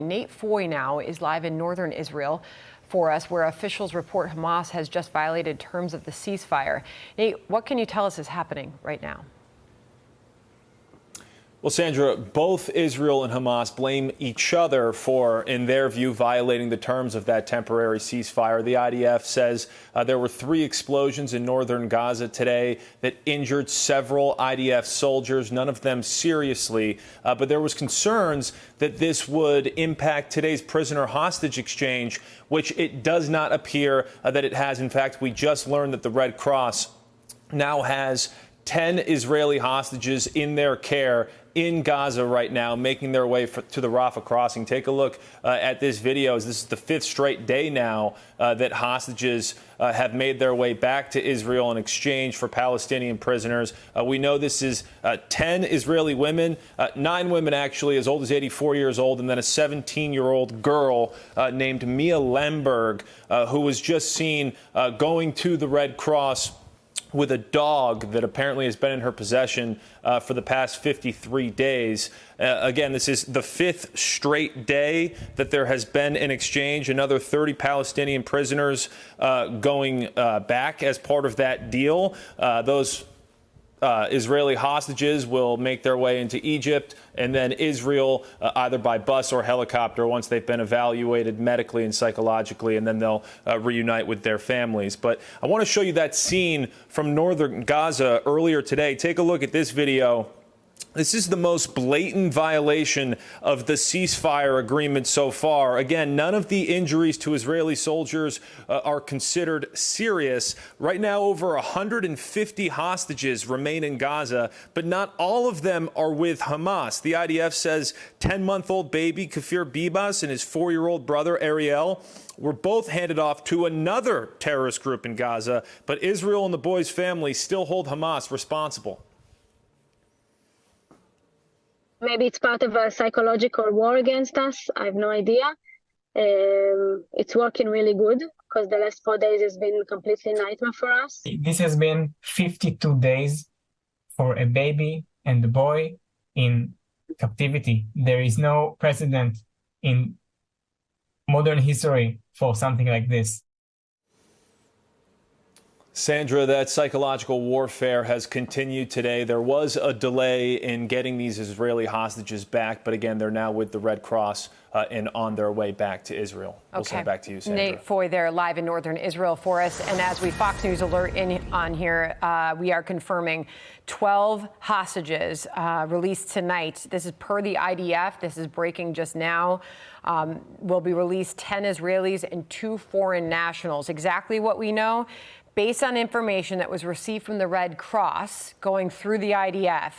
Nate Foy now is live in northern Israel for us, where officials report Hamas has just violated terms of the ceasefire. Nate, what can you tell us is happening right now? Well, Sandra, both Israel and Hamas blame each other for, in their view, violating the terms of that temporary ceasefire. The IDF says there were 3 explosions in northern Gaza today that injured several IDF soldiers, none of them seriously. But there was concerns that this would impact today's prisoner hostage exchange, which it does not appear that it has. In fact, we just learned that the Red Cross now has 10 Israeli hostages in their care in Gaza right now, making their way to the Rafah crossing. Take a look at this video. This is the 5th straight day now that hostages have made their way back to Israel in exchange for Palestinian prisoners. We know this is 10 Israeli women, 9 women actually as old as 84 years old, and then a 17-year-old girl named Mia Lemberg, who was just seen going to the Red Cross with a dog that apparently has been in her possession for the past 53 days. Again, this is the 5th straight day that there has been an exchange. Another 30 Palestinian prisoners going back as part of that deal. Those Israeli hostages will make their way into Egypt and then Israel, either by bus or helicopter, once they've been evaluated medically and psychologically, and then they'll reunite with their families. But I want to show you that scene from northern Gaza earlier today. Take a look at this video. This is the most blatant violation of the ceasefire agreement so far. Again, none of the injuries to Israeli soldiers are considered serious. Right now, over 150 hostages remain in Gaza, but not all of them are with Hamas. The IDF says 10-month-old baby Kafir Bibas and his 4-year-old brother Ariel were both handed off to another terrorist group in Gaza, but Israel and the boy's family still hold Hamas responsible. Maybe it's part of a psychological war against us. I have no idea. It's working really good because the last 4 days has been completely nightmare for us. This has been 52 days for a baby and a boy in captivity. There is no precedent in modern history for something like this. Sandra, that psychological warfare has continued today. There was a delay in getting these Israeli hostages back, but again, they're now with the Red Cross and on their way back to Israel. We'll send it back to you, Sandra. Nate Foy there live in northern Israel for us. And as we Fox News alert on here, we are confirming 12 hostages released tonight. This is per the IDF. This is breaking just now. Will be released 10 Israelis and 2 foreign nationals. Exactly what we know, based on information that was received from the Red Cross going through the IDF,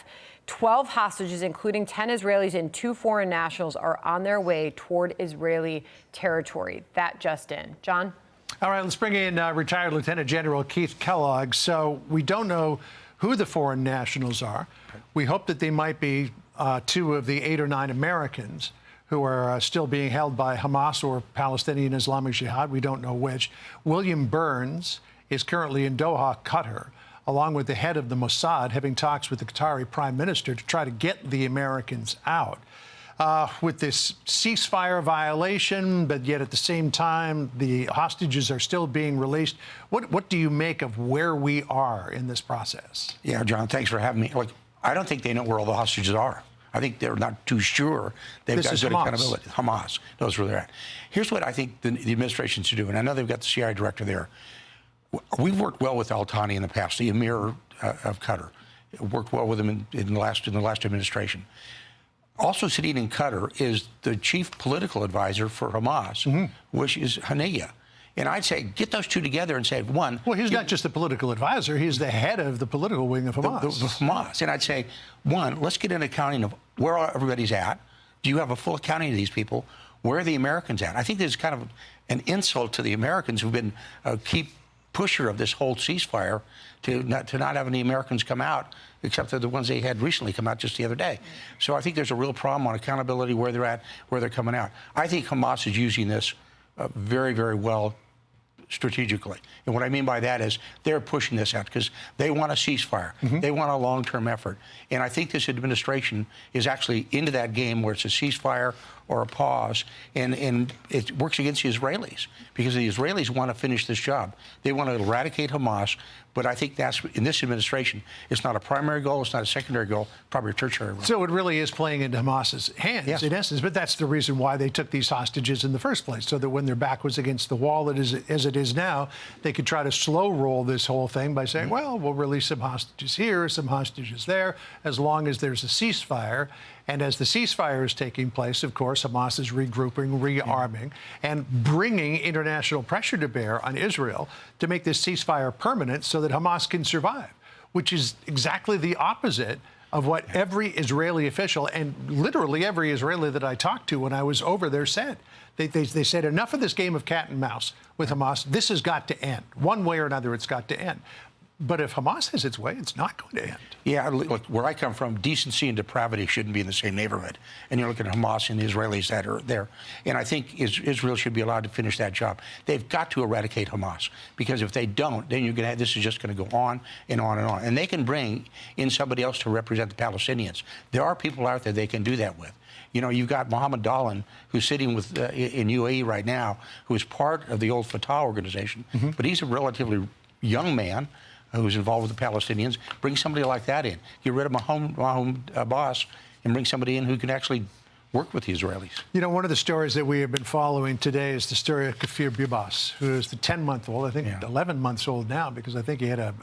12 hostages, including 10 Israelis and 2 foreign nationals, are on their way toward Israeli territory. That just in. John? All right, let's bring in retired Lieutenant General Keith Kellogg. So we don't know who the foreign nationals are. We hope that they might be 2 of the 8 or 9 Americans who are still being held by Hamas or Palestinian Islamic Jihad. We don't know which. William Burns is currently in Doha, Qatar, along with the head of the Mossad, having talks with the Qatari prime minister to try to get the Americans out. With this ceasefire violation, but yet at the same time, the hostages are still being released. What do you make of where we are in this process? Yeah, John, thanks for having me. Look, I don't think they know where all the hostages are. I think they're not too sure they've got good accountability. Hamas knows where they're at. Here's what I think the administration should do, and I know they've got the CIA director there. We've worked well with Al-Thani in the past, the emir of Qatar. Worked well with him in the last administration. Also sitting in Qatar is the chief political advisor for Hamas, which is Haniyeh. And I'd say get those 2 together and say, one. Well, he's not just the political advisor. He's the head of the political wing of Hamas. The Hamas. And I'd say, one, let's get an accounting of where everybody's at. Do you have a full accounting of these people? Where are the Americans at? I think there's kind of an insult to the Americans who've been key pusher of this whole ceasefire to not have any Americans come out, except for the ones they had recently come out just the other day. So I think there's a real problem on accountability, where they're at, where they're coming out. I think Hamas is using this very, very well strategically. And what I mean by that is they're pushing this out because they want a ceasefire. They want a long-term effort. And I think this administration is actually into that game where it's a ceasefire or a pause, and it works against the Israelis because the Israelis want to finish this job. They want to eradicate Hamas, but I think that's, in this administration, it's not a primary goal, it's not a secondary goal, probably a tertiary goal. So it really is playing into Hamas's hands, in essence, but that's the reason why they took these hostages in the first place, so that when their back was against the wall, as it is now, they could try to slow roll this whole thing by saying, well, we'll release some hostages here, some hostages there, as long as there's a ceasefire. And as the ceasefire is taking place, of course, Hamas is regrouping, rearming, and bringing international pressure to bear on Israel to make this ceasefire permanent so that Hamas can survive, which is exactly the opposite of what every Israeli official, and literally every Israeli that I talked to when I was over there, said. They said, enough of this game of cat and mouse with Hamas. This has got to end. One way or another, it's got to end. But if Hamas has its way, it's not going to end. Yeah, look, where I come from, decency and depravity shouldn't be in the same neighborhood. And you're looking at Hamas and the Israelis that are there. And I think Israel should be allowed to finish that job. They've got to eradicate Hamas, because if they don't, then you're going to have, this is just going to go on and on and on. And they can bring in somebody else to represent the Palestinians. There are people out there they can do that with. You know, you've got Mohammed Dalan, who's sitting with in UAE right now, who is part of the old Fatah organization, but he's a relatively young man who's involved with the Palestinians. Bring somebody like that in. Get rid of Mahmoud Abbas and bring somebody in who can actually work with the Israelis. You know, one of the stories that we have been following today is the story of Kfir Bibas, who is the 10-month-old, I think 11 months old now, because I think he had a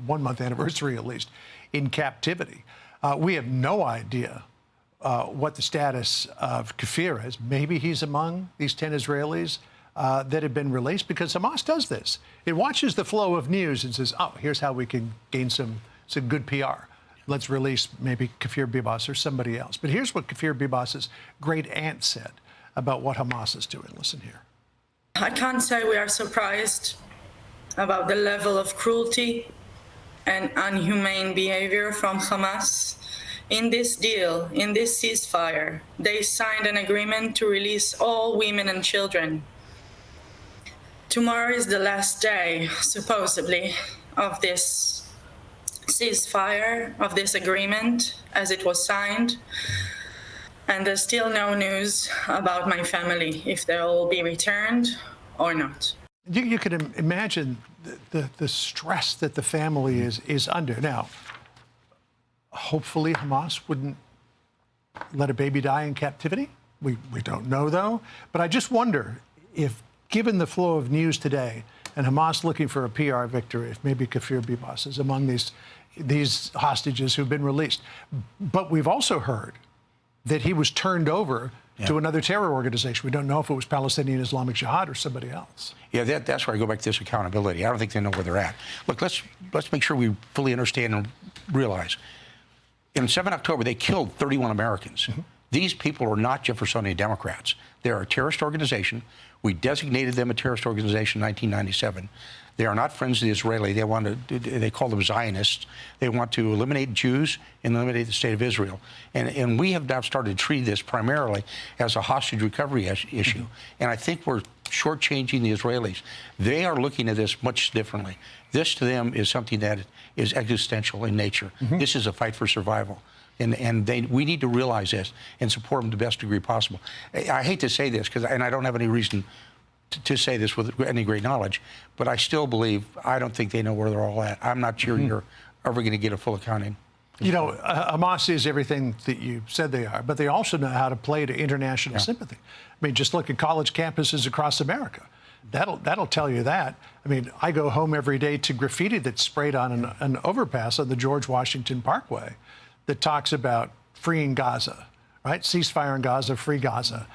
1-month anniversary at least, in captivity. We have no idea what the status of Kfir is. Maybe he's among these 10 Israelis that have been released, because Hamas does this. It watches the flow of news and says, oh, here's how we can gain some good PR. Let's release maybe Kfir Bibas or somebody else. But here's what Kfir Bibas's great aunt said about what Hamas is doing. Listen here. I can't say we are surprised about the level of cruelty and inhumane behavior from Hamas. In this deal, in this ceasefire, they signed an agreement to release all women and children. Tomorrow is the last day, supposedly, of this ceasefire, of this agreement, as it was signed. And there's still no news about my family, if they'll all be returned or not. You can imagine the stress that the family is under. Now, hopefully Hamas wouldn't let a baby die in captivity. We don't know, though. But I just wonder if, given the flow of news today, and Hamas looking for a PR victory, if maybe Kfir Bibas is among these hostages who've been released. But we've also heard that he was turned over to another terror organization. We don't know if it was Palestinian Islamic Jihad or somebody else. Yeah, that's where I go back to this accountability. I don't think they know where they're at. Look, let's make sure we fully understand and realize. In 7 October, they killed 31 Americans. These people are not Jeffersonian Democrats. They're a terrorist organization. We designated them a terrorist organization in 1997. They are not friends of the Israeli. They call them Zionists. They want to eliminate Jews and eliminate the state of Israel. And we have now started to treat this primarily as a hostage recovery issue. And I think we're shortchanging the Israelis. They are looking at this much differently. This to them is something that is existential in nature. This is a fight for survival. And we need to realize this and support them to the best degree possible. I hate to say this, and I don't have any reason to say this with any great knowledge, but I still believe, I don't think they know where they're all at. I'm not sure you're ever going to get a full accounting. You know, Hamas is everything that you said they are, but they also know how to play to international sympathy. I mean, just look at college campuses across America. That'll tell you that. I mean, I go home every day to graffiti that's sprayed on an overpass on the George Washington Parkway that talks about freeing Gaza, right? Ceasefire in Gaza, free Gaza.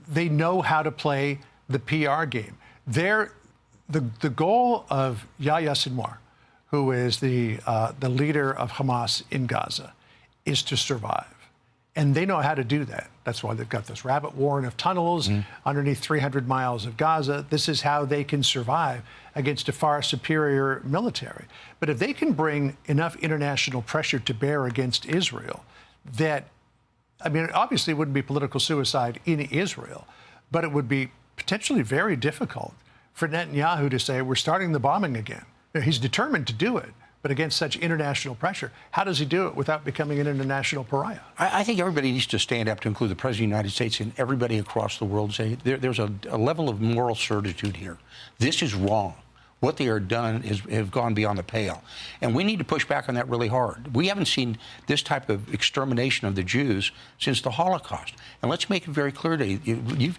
They know how to play the PR game. The goal of Yahya Sinwar, who is the leader of Hamas in Gaza, is to survive. And they know how to do that. That's why they've got this rabbit warren of tunnels underneath 300 miles of Gaza. This is how they can survive against a far superior military. But if they can bring enough international pressure to bear against Israel, that, I mean, obviously it wouldn't be political suicide in Israel, but it would be potentially very difficult for Netanyahu to say, we're starting the bombing again. He's determined to do it, but against such international pressure. How does he do it without becoming an international pariah? I think everybody needs to stand up, to include the President of the United States and everybody across the world, say there's a level of moral certitude here. This is wrong. What they are done have gone beyond the pale. And we need to push back on that really hard. We haven't seen this type of extermination of the Jews since the Holocaust. And let's make it very clear to you,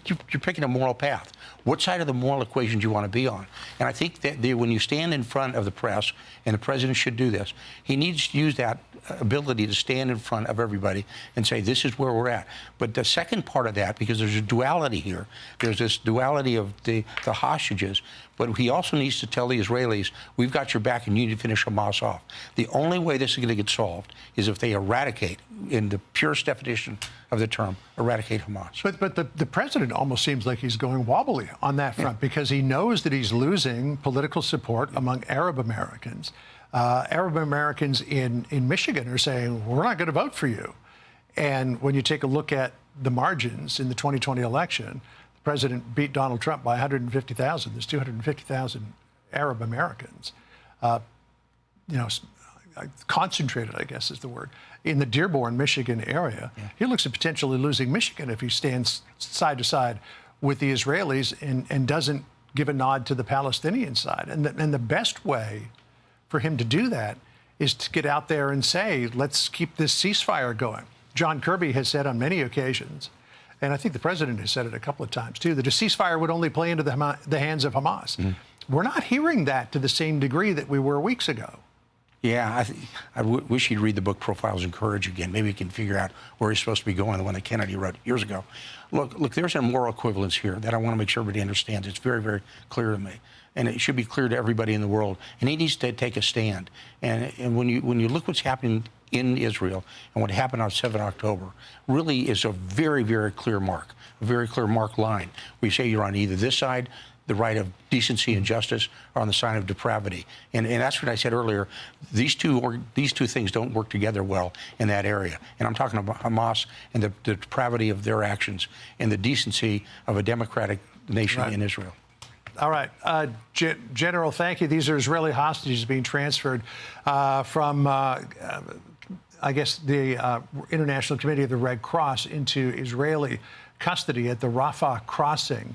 you're picking a moral path. What side of the moral equation do you want to be on? And I think that when you stand in front of the press, and the president should do this, he needs to use that ability to stand in front of everybody and say, this is where we're at. But the second part of that, because there's a duality here, there's this duality of the hostages, but he also needs to tell the Israelis, we've got your back and you need to finish Hamas off. The only way this is going to get solved is if they eradicate, in the purest definition of the term, eradicate Hamas. But the president almost seems like he's going wobbly on that front, because he knows that he's losing political support among Arab Americans. Arab Americans in Michigan are saying, we're not going to vote for you. And when you take a look at the margins in the 2020 election, the president beat Donald Trump by 150,000. There's 250,000 Arab Americans, concentrated, I guess is the word, in the Dearborn, Michigan area. Yeah. He looks at potentially losing Michigan if he stands side to side with the Israelis and doesn't give a nod to the Palestinian side. And the best way for him to do that is to get out there and say, let's keep this ceasefire going. John Kirby has said on many occasions, and I think the president has said it a couple of times too, that a ceasefire would only play into the hands of Hamas. Mm-hmm. We're not hearing that to the same degree that we were weeks ago. Yeah, I wish he'd read the book Profiles in Courage again. Maybe he can figure out where he's supposed to be going, the one that Kennedy wrote years ago. Look, there's a moral equivalence here that I want to make sure everybody understands. It's very, very clear to me. And it should be clear to everybody in the world. And he needs to take a stand. And when you look what's happening in Israel and what happened on 7 October, really is a very, very clear mark, a very clear mark line. We say you're on either this side, the right of decency and justice, or on the side of depravity. And that's what I said earlier. These two things don't work together well in that area. And I'm talking about Hamas and the depravity of their actions and the decency of a democratic nation in Israel. All right. General, thank you. These are Israeli hostages being transferred from, I guess, the International Committee of the Red Cross into Israeli custody at the Rafah crossing